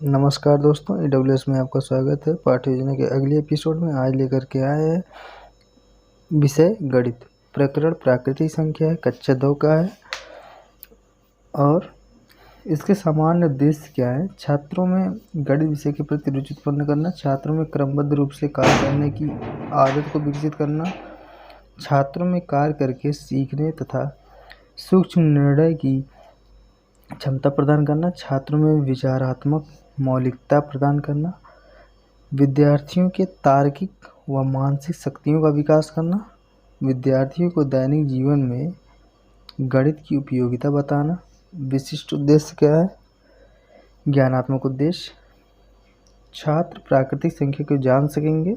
नमस्कार दोस्तों, AWS में आपका स्वागत है। पाठ्य योजना के अगले एपिसोड में आज लेकर के आए हैं विषय गणित। प्रकरण प्राकृतिक संख्या है, कक्षा 2 का है और इसके सामान्य उद्देश्य क्या है। छात्रों में गणित विषय के प्रति रुचि उत्पन्न करना, छात्रों में क्रमबद्ध रूप से कार्य करने की आदत को विकसित करना, छात्रों में कार्य करके सीखने तथा सूक्ष्म निर्णय की क्षमता प्रदान करना, छात्रों में विचारात्मक मौलिकता प्रदान करना, विद्यार्थियों के तार्किक व मानसिक शक्तियों का विकास करना, विद्यार्थियों को दैनिक जीवन में गणित की उपयोगिता बताना। विशिष्ट उद्देश्य क्या है? ज्ञानात्मक उद्देश्य, छात्र प्राकृतिक संख्या को जान सकेंगे,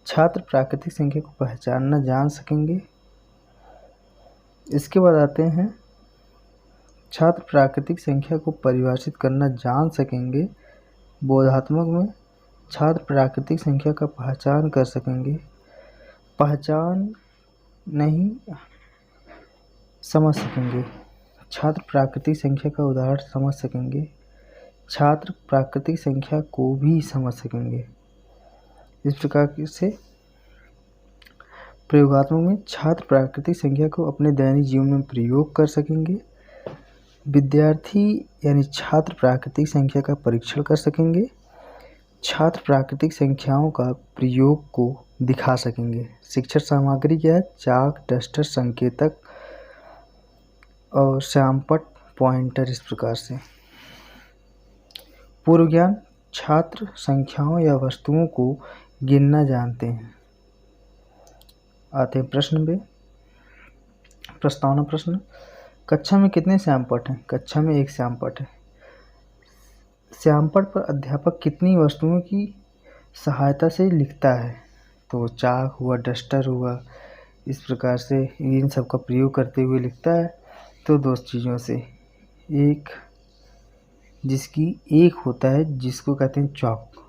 छात्र प्राकृतिक संख्या को पहचानना जान सकेंगे। इसके बाद आते हैं छात्र प्राकृतिक संख्या को परिभाषित करना जान सकेंगे। बोधात्मक में छात्र प्राकृतिक संख्या का पहचान कर सकेंगे, पहचान नहीं समझ सकेंगे, छात्र प्राकृतिक संख्या का उदाहरण समझ सकेंगे, छात्र प्राकृतिक संख्या को भी समझ सकेंगे। इस प्रकार से प्रयोगात्मक में छात्र प्राकृतिक संख्या को अपने दैनिक जीवन में प्रयोग कर सकेंगे। विद्यार्थी यानी छात्र प्राकृतिक संख्या का परीक्षण कर सकेंगे, छात्र प्राकृतिक संख्याओं का प्रयोग को दिखा सकेंगे। शिक्षण सामग्री क्या है? चाक, डस्टर, संकेतक और श्यामपट्ट, पॉइंटर। इस प्रकार से पूर्व ज्ञान, छात्र संख्याओं या वस्तुओं को गिनना जानते हैं। आते हैं प्रश्न में। प्रस्तावना प्रश्न, कक्षा में कितने श्यामपट्ट हैं? कक्षा में एक श्यामपट्ट है। श्यामपट्ट पर अध्यापक कितनी वस्तुओं की सहायता से लिखता है? तो चाक हुआ, डस्टर हुआ, इस प्रकार से इन सब का प्रयोग करते हुए लिखता है। तो दो चीज़ों से, एक जिसकी एक होता है जिसको कहते हैं चौक,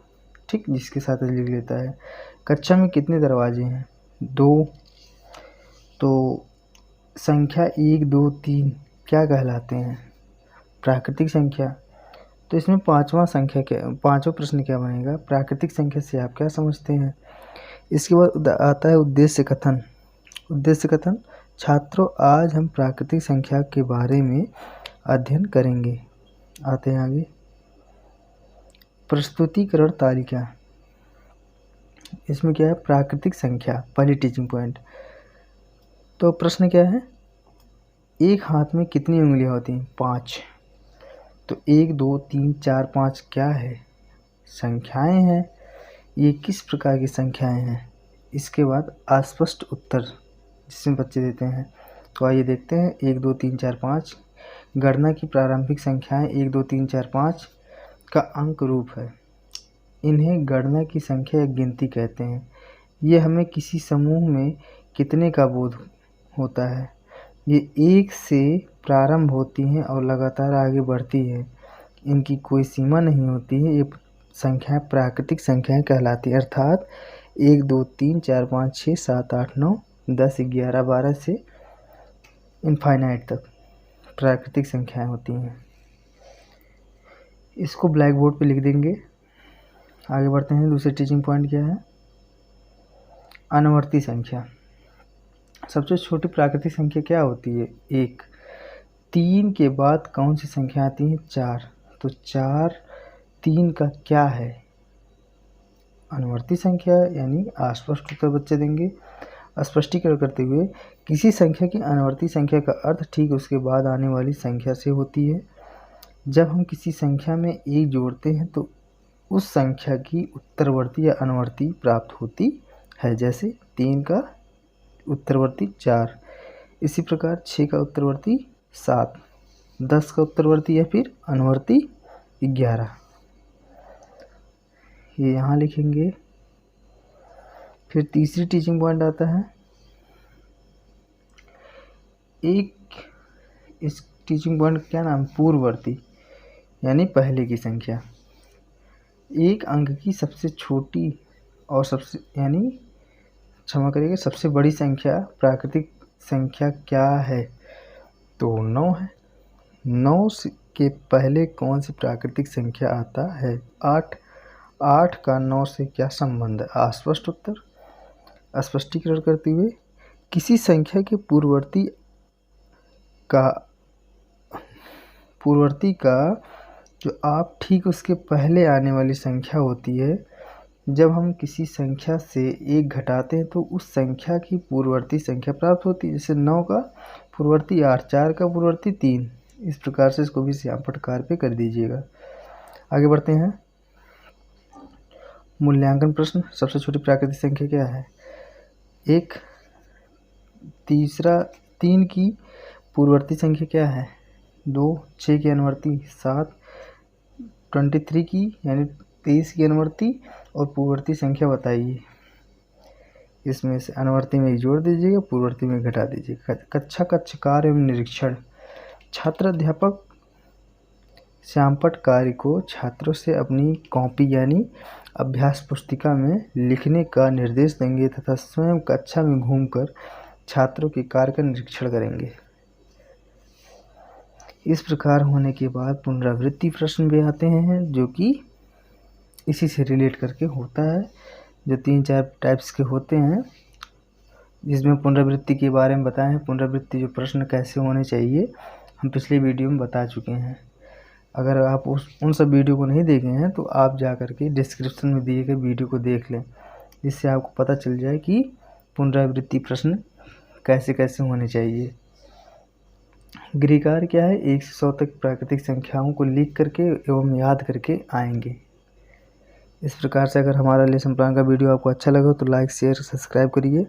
ठीक, जिसके साथ लिख लेता है। कक्षा में कितने दरवाजे हैं? 2। तो संख्या 1, 2, 3 क्या कहलाते हैं? प्राकृतिक संख्या। तो इसमें पांचवा प्रश्न क्या बनेगा? प्राकृतिक संख्या से आप क्या समझते हैं? इसके बाद आता है उद्देश्य कथन। उद्देश्य कथन, छात्रों आज हम प्राकृतिक संख्या के बारे में अध्ययन करेंगे। आते हैं आगे। प्रस्तुतिकरण तालिका, इसमें क्या है? प्राकृतिक संख्या, पहली टीचिंग पॉइंट। तो प्रश्न क्या है? एक हाथ में कितनी उंगलियां होती हैं? 5। तो 1, 2, 3, 4, 5 क्या है? संख्याएं हैं। ये किस प्रकार की संख्याएं हैं? इसके बाद अस्पष्ट उत्तर जिसमें बच्चे देते हैं। तो आइए देखते हैं। 1, 2, 3, 4, 5 गणना की प्रारंभिक संख्याएं 1, 2, 3, 4, 5 का अंक रूप है। इन्हें गणना की संख्या या गिनती कहते हैं। ये हमें किसी समूह में कितने का बोध होता है। ये 1 से प्रारंभ होती हैं और लगातार आगे बढ़ती है। इनकी कोई सीमा नहीं होती है। ये संख्याएं प्राकृतिक संख्याएं कहलाती है, अर्थात 1, 2, 3, 4, 5, 6, 7, 8, 9, 10, 11, 12 से इनफाइनाइट तक प्राकृतिक संख्याएं होती हैं। इसको ब्लैक बोर्ड पे लिख देंगे। आगे बढ़ते हैं। दूसरी टीचिंग पॉइंट क्या है? अनवर्ती संख्या। सबसे छोटी प्राकृतिक संख्या क्या होती है? 1। 3 के बाद कौन सी संख्या आती है? 4। तो 4 3 का क्या है? अनवर्ती संख्या, यानी अस्पष्ट उत्तर बच्चे देंगे। स्पष्टीकरण करते हुए, किसी संख्या की अनवर्ती संख्या का अर्थ ठीक उसके बाद आने वाली संख्या से होती है। जब हम किसी संख्या में 1 जोड़ते हैं तो उस संख्या की उत्तरवर्ती या अनवर्ती प्राप्त होती है। जैसे 3 का उत्तरवर्ती 4, इसी प्रकार 6 का उत्तरवर्ती 7, 10 का उत्तरवर्ती या फिर अनुवर्ती 11। ये यहाँ लिखेंगे। फिर तीसरी टीचिंग पॉइंट आता है। इस टीचिंग पॉइंट का क्या नाम? पूर्ववर्ती, यानी पहले की संख्या। एक अंक की सबसे छोटी और सबसे बड़ी संख्या प्राकृतिक संख्या क्या है? तो 9 है। 9 के पहले कौन सी प्राकृतिक संख्या आता है? 8। 8 का 9 से क्या संबंध है? अस्पष्ट उत्तर। स्पष्टीकरण करते हुए, किसी संख्या के पूर्ववर्ती का जो आप ठीक उसके पहले आने वाली संख्या होती है, जब हम किसी संख्या से 1 घटाते हैं तो उस संख्या की पूर्ववर्ती संख्या प्राप्त होती है। जैसे 9 का पूर्ववर्ती 8, 4 का पूर्ववर्ती 3। इस प्रकार से इसको भी श्यामपट्ट कार्य पे कर दीजिएगा। आगे बढ़ते हैं। मूल्यांकन प्रश्न। सबसे छोटी प्राकृतिक संख्या क्या है? 1। तीसरा 3 की पूर्ववर्ती संख्या क्या है? 2। 6 की अनुवर्ती 7। 23 की यानी 23 की अनुवर्ती और पूर्ववर्ती संख्या बताइए। इसमें से अनुवर्ती में जोड़ दीजिएगा, पूर्ववर्ती में घटा दीजिएगा। कक्षा कार्य एवं निरीक्षण। छात्र अध्यापक श्यामपट्ट कार्य को छात्रों से अपनी कॉपी यानी अभ्यास पुस्तिका में लिखने का निर्देश देंगे तथा स्वयं कक्षा में घूमकर छात्रों के कार्य का निरीक्षण करेंगे। इस प्रकार होने के बाद पुनरावृत्ति प्रश्न भी आते हैं जो कि इसी से रिलेट करके होता है, जो 3-4 टाइप्स के होते हैं, जिसमें पुनरावृत्ति के बारे में बताए हैं। पुनरावृत्ति जो प्रश्न कैसे होने चाहिए हम पिछले वीडियो में बता चुके हैं। अगर आप उन सब वीडियो को नहीं देखे हैं तो आप जा कर के डिस्क्रिप्शन में दिए गए वीडियो को देख लें, जिससे आपको पता चल जाए कि पुनरावृत्ति प्रश्न कैसे कैसे होने चाहिए। गृहकार्य क्या है? 1 से 100 तक प्राकृतिक संख्याओं को लिख करके एवं याद करके आएंगे। इस प्रकार से अगर हमारा लेसन प्लान का वीडियो आपको अच्छा लगा तो लाइक, शेयर, सब्सक्राइब करिए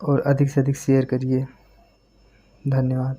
और अधिक से अधिक शेयर करिए। धन्यवाद।